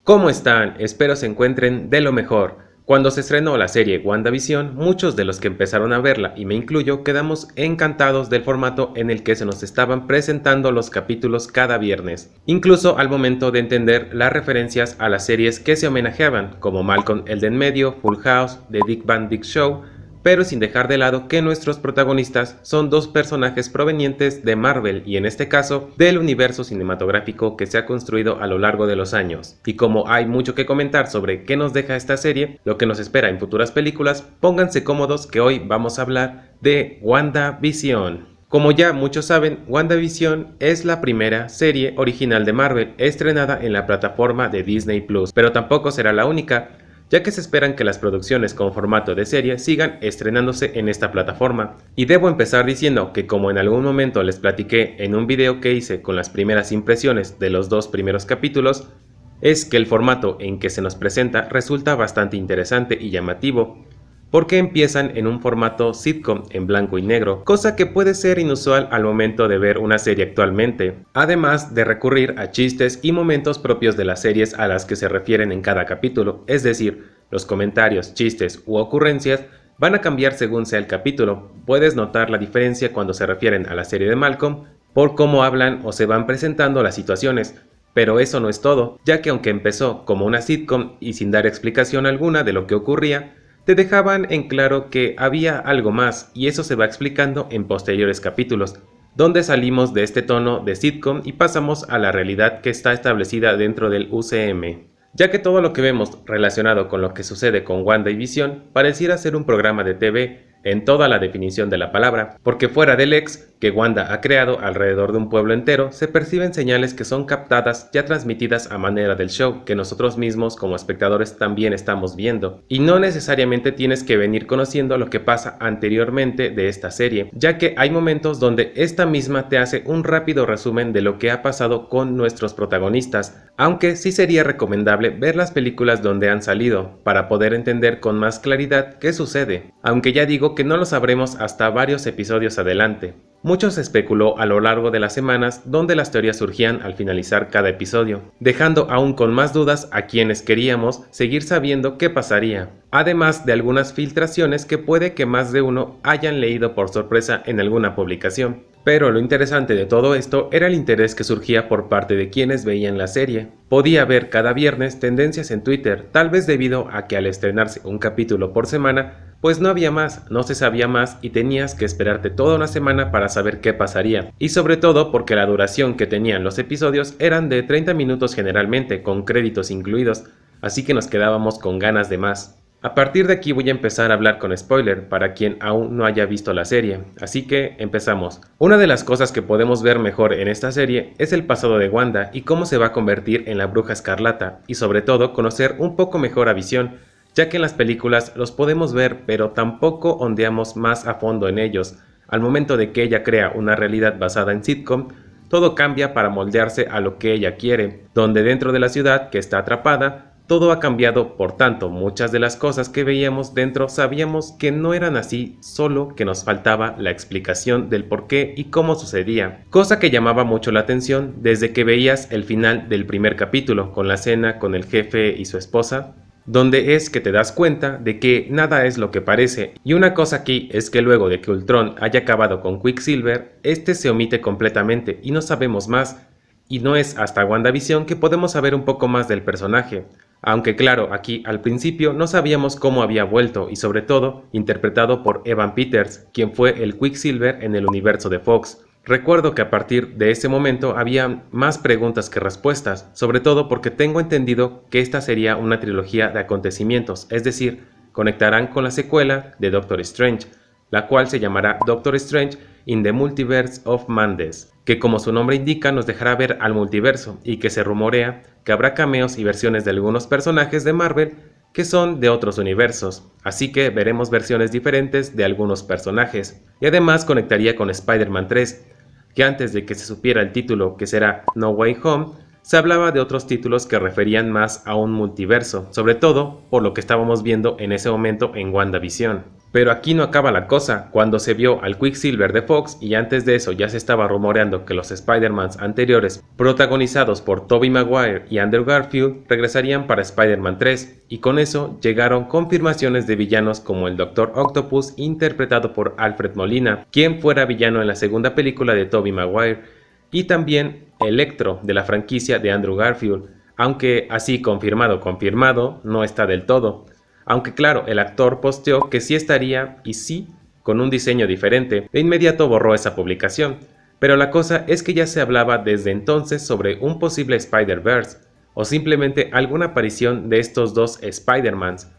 ¿Cómo están? Espero se encuentren de lo mejor. Cuando se estrenó la serie WandaVision, muchos de los que empezaron a verla, y me incluyo, quedamos encantados del formato en el que se nos estaban presentando los capítulos cada viernes, incluso al momento de entender las referencias a las series que se homenajeaban, como Malcolm el de en medio, Full House, The Big Bang Big Show, pero sin dejar de lado que nuestros protagonistas son dos personajes provenientes de Marvel y en este caso del universo cinematográfico que se ha construido a lo largo de los años. Y como hay mucho que comentar sobre qué nos deja esta serie, lo que nos espera en futuras películas, pónganse cómodos que hoy vamos a hablar de WandaVision. Como ya muchos saben, WandaVision es la primera serie original de Marvel estrenada en la plataforma de Disney Plus, pero tampoco será la única, ya que se esperan que las producciones con formato de serie sigan estrenándose en esta plataforma. Y debo empezar diciendo que, como en algún momento les platiqué en un video que hice con las primeras impresiones de los dos primeros capítulos, es que el formato en que se nos presenta resulta bastante interesante y llamativo, porque empiezan en un formato sitcom en blanco y negro, cosa que puede ser inusual al momento de ver una serie actualmente, además de recurrir a chistes y momentos propios de las series a las que se refieren en cada capítulo, es decir, los comentarios, chistes u ocurrencias van a cambiar según sea el capítulo. Puedes notar la diferencia cuando se refieren a la serie de Malcolm por cómo hablan o se van presentando las situaciones. Pero eso no es todo, ya que aunque empezó como una sitcom y sin dar explicación alguna de lo que ocurría, te dejaban en claro que había algo más, y eso se va explicando en posteriores capítulos, donde salimos de este tono de sitcom y pasamos a la realidad que está establecida dentro del UCM. Ya que todo lo que vemos relacionado con lo que sucede con WandaVision pareciera ser un programa de TV en toda la definición de la palabra, porque fuera del ex que Wanda ha creado alrededor de un pueblo entero, se perciben señales que son captadas ya transmitidas a manera del show, que nosotros mismos como espectadores también estamos viendo. Y no necesariamente tienes que venir conociendo lo que pasa anteriormente de esta serie, ya que hay momentos donde esta misma te hace un rápido resumen de lo que ha pasado con nuestros protagonistas, aunque sí sería recomendable ver las películas donde han salido, para poder entender con más claridad qué sucede, aunque ya digo que no lo sabremos hasta varios episodios adelante. Mucho se especuló a lo largo de las semanas donde las teorías surgían al finalizar cada episodio, dejando aún con más dudas a quienes queríamos seguir sabiendo qué pasaría, además de algunas filtraciones que puede que más de uno hayan leído por sorpresa en alguna publicación. Pero lo interesante de todo esto era el interés que surgía por parte de quienes veían la serie. Podía ver cada viernes tendencias en Twitter, tal vez debido a que al estrenarse un capítulo por semana, pues no había más, no se sabía más y tenías que esperarte toda una semana para saber qué pasaría. Y sobre todo porque la duración que tenían los episodios eran de 30 minutos generalmente, con créditos incluidos, así que nos quedábamos con ganas de más. A partir de aquí voy a empezar a hablar con spoiler para quien aún no haya visto la serie, así que empezamos. Una de las cosas que podemos ver mejor en esta serie es el pasado de Wanda y cómo se va a convertir en la Bruja Escarlata, y sobre todo conocer un poco mejor a Visión, ya que en las películas los podemos ver pero tampoco ondeamos más a fondo en ellos. Al momento de que ella crea una realidad basada en sitcom, todo cambia para moldearse a lo que ella quiere, donde dentro de la ciudad que está atrapada, todo ha cambiado. Por tanto, muchas de las cosas que veíamos dentro sabíamos que no eran así, solo que nos faltaba la explicación del por qué y cómo sucedía, cosa que llamaba mucho la atención desde que veías el final del primer capítulo, con la cena con el jefe y su esposa, donde es que te das cuenta de que nada es lo que parece. Y una cosa aquí es que luego de que Ultron haya acabado con Quicksilver, este se omite completamente y no sabemos más, y no es hasta WandaVision que podemos saber un poco más del personaje. Aunque claro, aquí al principio no sabíamos cómo había vuelto y sobre todo interpretado por Evan Peters, quien fue el Quicksilver en el universo de Fox. Recuerdo que a partir de ese momento había más preguntas que respuestas, sobre todo porque tengo entendido que esta sería una trilogía de acontecimientos, es decir, conectarán con la secuela de Doctor Strange, la cual se llamará Doctor Strange in the Multiverse of Madness, que como su nombre indica nos dejará ver al multiverso y que se rumorea que habrá cameos y versiones de algunos personajes de Marvel que son de otros universos, así que veremos versiones diferentes de algunos personajes, y además conectaría con Spider-Man 3, que antes de que se supiera el título, que será No Way Home, se hablaba de otros títulos que referían más a un multiverso, sobre todo por lo que estábamos viendo en ese momento en WandaVision. Pero aquí no acaba la cosa. Cuando se vio al Quicksilver de Fox y antes de eso ya se estaba rumoreando que los Spider-Mans anteriores, protagonizados por Tobey Maguire y Andrew Garfield, regresarían para Spider-Man 3, y con eso llegaron confirmaciones de villanos como el Doctor Octopus, interpretado por Alfred Molina, quien fuera villano en la segunda película de Tobey Maguire, y también Electro de la franquicia de Andrew Garfield, aunque así confirmado no está del todo. Aunque claro, el actor posteó que sí estaría y sí, con un diseño diferente. De inmediato borró esa publicación. Pero la cosa es que ya se hablaba desde entonces sobre un posible Spider-Verse, o simplemente alguna aparición de estos dos Spider-Mans.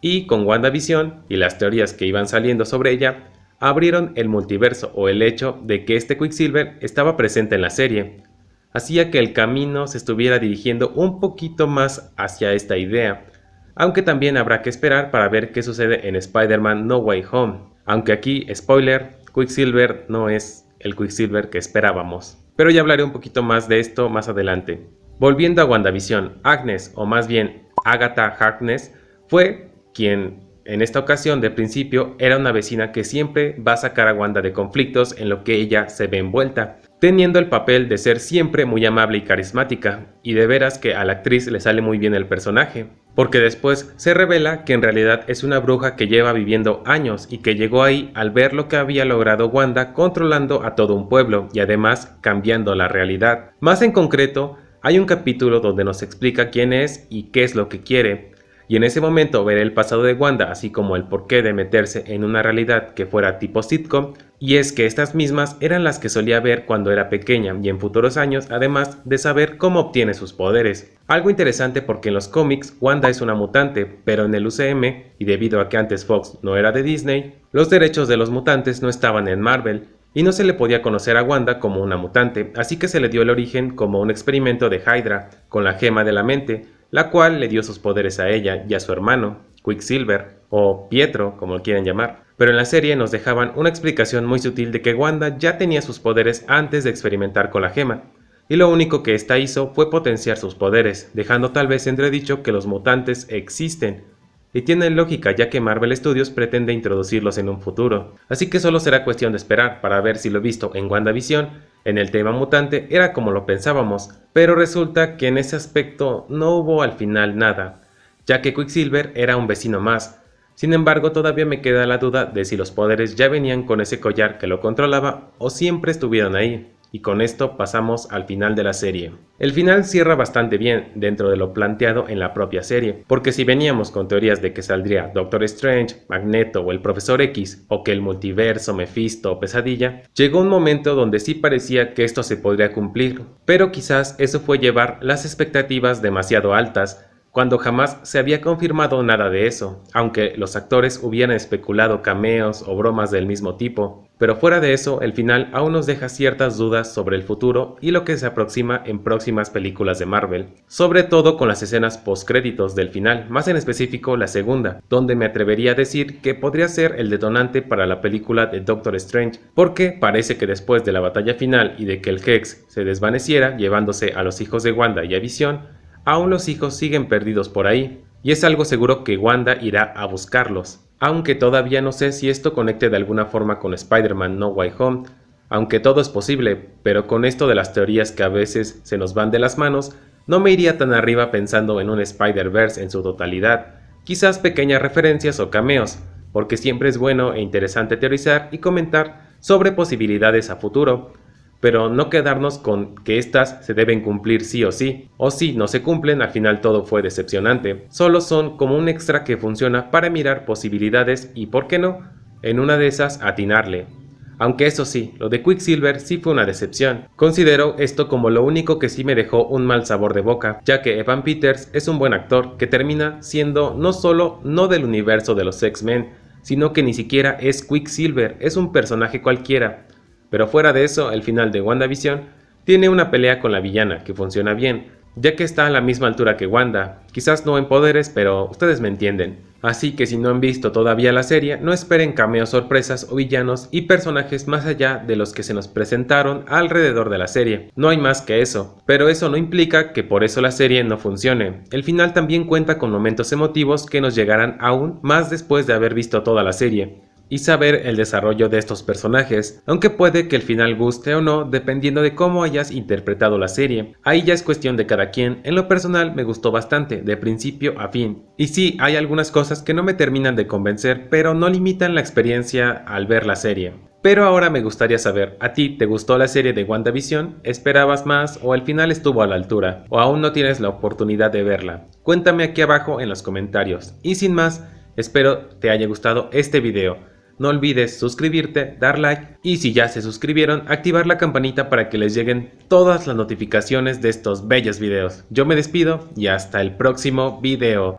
Y con WandaVision y las teorías que iban saliendo sobre ella, abrieron el multiverso o el hecho de que este Quicksilver estaba presente en la serie. Hacía que el camino se estuviera dirigiendo un poquito más hacia esta idea. Aunque también habrá que esperar para ver qué sucede en Spider-Man No Way Home. Aunque aquí, spoiler, Quicksilver no es el Quicksilver que esperábamos. Pero ya hablaré un poquito más de esto más adelante. Volviendo a WandaVision, Agnes, o más bien Agatha Harkness, fue quien en esta ocasión de principio era una vecina que siempre va a sacar a Wanda de conflictos en lo que ella se ve envuelta, teniendo el papel de ser siempre muy amable y carismática, y de veras que a la actriz le sale muy bien el personaje, porque después se revela que en realidad es una bruja que lleva viviendo años y que llegó ahí al ver lo que había logrado Wanda controlando a todo un pueblo y además cambiando la realidad. Más en concreto, hay un capítulo donde nos explica quién es y qué es lo que quiere, y en ese momento veré el pasado de Wanda, así como el porqué de meterse en una realidad que fuera tipo sitcom, y es que estas mismas eran las que solía ver cuando era pequeña y en futuros años, además de saber cómo obtiene sus poderes. Algo interesante porque en los cómics Wanda es una mutante, pero en el UCM, y debido a que antes Fox no era de Disney, los derechos de los mutantes no estaban en Marvel, y no se le podía conocer a Wanda como una mutante, así que se le dio el origen como un experimento de Hydra, con la gema de la mente, la cual le dio sus poderes a ella y a su hermano, Quicksilver, o Pietro, como lo quieran llamar. Pero en la serie nos dejaban una explicación muy sutil de que Wanda ya tenía sus poderes antes de experimentar con la gema, y lo único que ésta hizo fue potenciar sus poderes, dejando tal vez entredicho que los mutantes existen, y tienen lógica ya que Marvel Studios pretende introducirlos en un futuro, así que solo será cuestión de esperar para ver si lo visto en WandaVision en el tema mutante era como lo pensábamos, pero resulta que en ese aspecto no hubo al final nada, ya que Quicksilver era un vecino más. Sin embargo, todavía me queda la duda de si los poderes ya venían con ese collar que lo controlaba o siempre estuvieron ahí. Y con esto pasamos al final de la serie. El final cierra bastante bien dentro de lo planteado en la propia serie, porque si veníamos con teorías de que saldría Doctor Strange, Magneto o el Profesor X, o que el multiverso, Mephisto o Pesadilla, llegó un momento donde sí parecía que esto se podría cumplir, pero quizás eso fue llevar las expectativas demasiado altas, cuando jamás se había confirmado nada de eso, aunque los actores hubieran especulado cameos o bromas del mismo tipo. Pero fuera de eso, el final aún nos deja ciertas dudas sobre el futuro y lo que se aproxima en próximas películas de Marvel, sobre todo con las escenas postcréditos del final, más en específico la segunda, donde me atrevería a decir que podría ser el detonante para la película de Doctor Strange, porque parece que después de la batalla final y de que el Hex se desvaneciera llevándose a los hijos de Wanda y a Visión, aún los hijos siguen perdidos por ahí, y es algo seguro que Wanda irá a buscarlos, aunque todavía no sé si esto conecte de alguna forma con Spider-Man No Way Home, aunque todo es posible, pero con esto de las teorías que a veces se nos van de las manos, no me iría tan arriba pensando en un Spider-Verse en su totalidad, quizás pequeñas referencias o cameos, porque siempre es bueno e interesante teorizar y comentar sobre posibilidades a futuro, pero no quedarnos con que éstas se deben cumplir sí o si no se cumplen al final todo fue decepcionante, solo son como un extra que funciona para mirar posibilidades y por qué no, en una de esas atinarle. Aunque eso sí, lo de Quicksilver sí fue una decepción. Considero esto como lo único que sí me dejó un mal sabor de boca, ya que Evan Peters es un buen actor que termina siendo no solo no del universo de los X-Men, sino que ni siquiera es Quicksilver, es un personaje cualquiera. Pero fuera de eso, el final de WandaVision tiene una pelea con la villana que funciona bien, ya que está a la misma altura que Wanda, quizás no en poderes, pero ustedes me entienden. Así que si no han visto todavía la serie, no esperen cameos, sorpresas o villanos y personajes más allá de los que se nos presentaron alrededor de la serie. No hay más que eso, pero eso no implica que por eso la serie no funcione. El final también cuenta con momentos emotivos que nos llegarán aún más después de haber visto toda la serie y saber el desarrollo de estos personajes, aunque puede que el final guste o no dependiendo de cómo hayas interpretado la serie. Ahí ya es cuestión de cada quien. En lo personal me gustó bastante, de principio a fin. Y sí, hay algunas cosas que no me terminan de convencer, pero no limitan la experiencia al ver la serie. Pero ahora me gustaría saber, ¿a ti te gustó la serie de WandaVision? ¿Esperabas más o al final estuvo a la altura? ¿O aún no tienes la oportunidad de verla? Cuéntame aquí abajo en los comentarios. Y sin más, espero te haya gustado este video. No olvides suscribirte, dar like y si ya se suscribieron, activar la campanita para que les lleguen todas las notificaciones de estos bellos videos. Yo me despido y hasta el próximo video.